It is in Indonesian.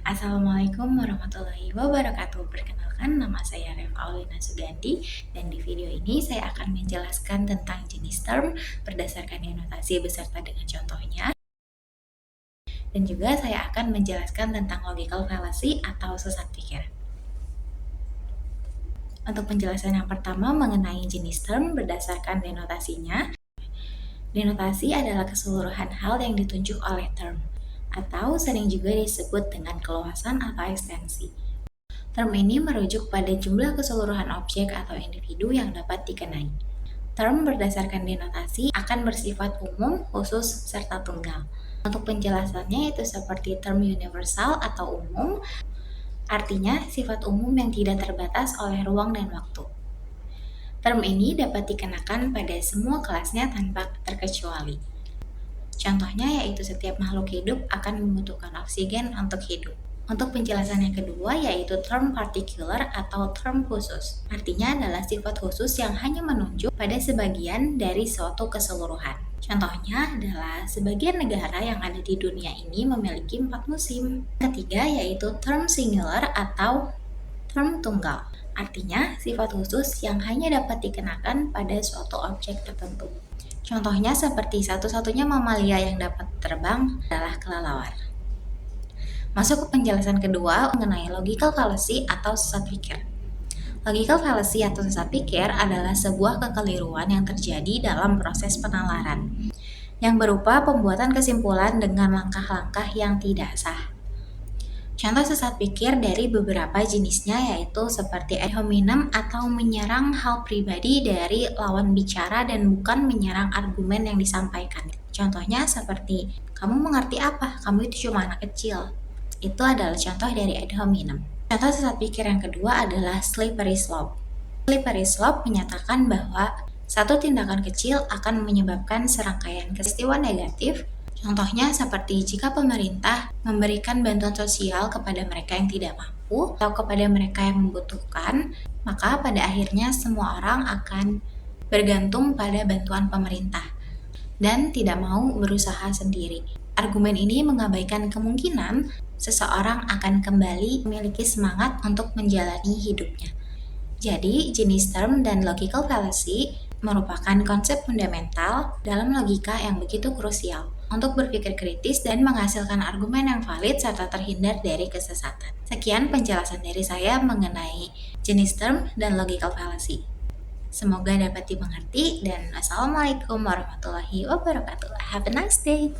Assalamualaikum warahmatullahi wabarakatuh. Perkenalkan, nama saya Reva Aulina Sugandi, dan di video ini saya akan menjelaskan tentang jenis term berdasarkan denotasi beserta dengan contohnya. Dan juga saya akan menjelaskan tentang logical fallacy atau sesat pikir. Untuk penjelasan yang pertama mengenai jenis term berdasarkan denotasinya. Denotasi adalah keseluruhan hal yang ditunjuk oleh term, atau sering juga disebut dengan keluasan atau ekstensi. Term ini merujuk pada jumlah keseluruhan objek atau individu yang dapat dikenai. Term berdasarkan denotasi akan bersifat umum, khusus, serta tunggal. Untuk penjelasannya itu seperti term universal atau umum, artinya sifat umum yang tidak terbatas oleh ruang dan waktu. Term ini dapat dikenakan pada semua kelasnya tanpa terkecuali. Contohnya yaitu setiap makhluk hidup akan membutuhkan oksigen untuk hidup. Untuk penjelasan yang kedua yaitu term particular atau term khusus. Artinya adalah sifat khusus yang hanya menunjuk pada sebagian dari suatu keseluruhan. Contohnya adalah sebagian negara yang ada di dunia ini memiliki 4 musim. Ketiga yaitu term singular atau term tunggal. Artinya sifat khusus yang hanya dapat dikenakan pada suatu objek tertentu. Contohnya seperti satu-satunya mamalia yang dapat terbang adalah kelelawar. Masuk ke penjelasan kedua mengenai logical fallacy atau sesat pikir. Logical fallacy atau sesat pikir adalah sebuah kekeliruan yang terjadi dalam proses penalaran, yang berupa pembuatan kesimpulan dengan langkah-langkah yang tidak sah. Contoh sesat pikir dari beberapa jenisnya yaitu seperti ad hominem atau menyerang hal pribadi dari lawan bicara dan bukan menyerang argumen yang disampaikan. Contohnya seperti, kamu mengerti apa? Kamu itu cuma anak kecil. Itu adalah contoh dari ad hominem. Contoh sesat pikir yang kedua adalah slippery slope. Slippery slope menyatakan bahwa satu tindakan kecil akan menyebabkan serangkaian peristiwa negatif. Contohnya seperti jika pemerintah memberikan bantuan sosial kepada mereka yang tidak mampu atau kepada mereka yang membutuhkan, maka pada akhirnya semua orang akan bergantung pada bantuan pemerintah dan tidak mau berusaha sendiri. Argumen ini mengabaikan kemungkinan seseorang akan kembali memiliki semangat untuk menjalani hidupnya. Jadi, jenis term dan logical fallacy merupakan konsep fundamental dalam logika yang begitu krusial untuk berpikir kritis dan menghasilkan argumen yang valid serta terhindar dari kesesatan. Sekian penjelasan dari saya mengenai jenis term dan logical fallacy. Semoga dapat dimengerti dan Assalamualaikum warahmatullahi wabarakatuh. Have a nice day.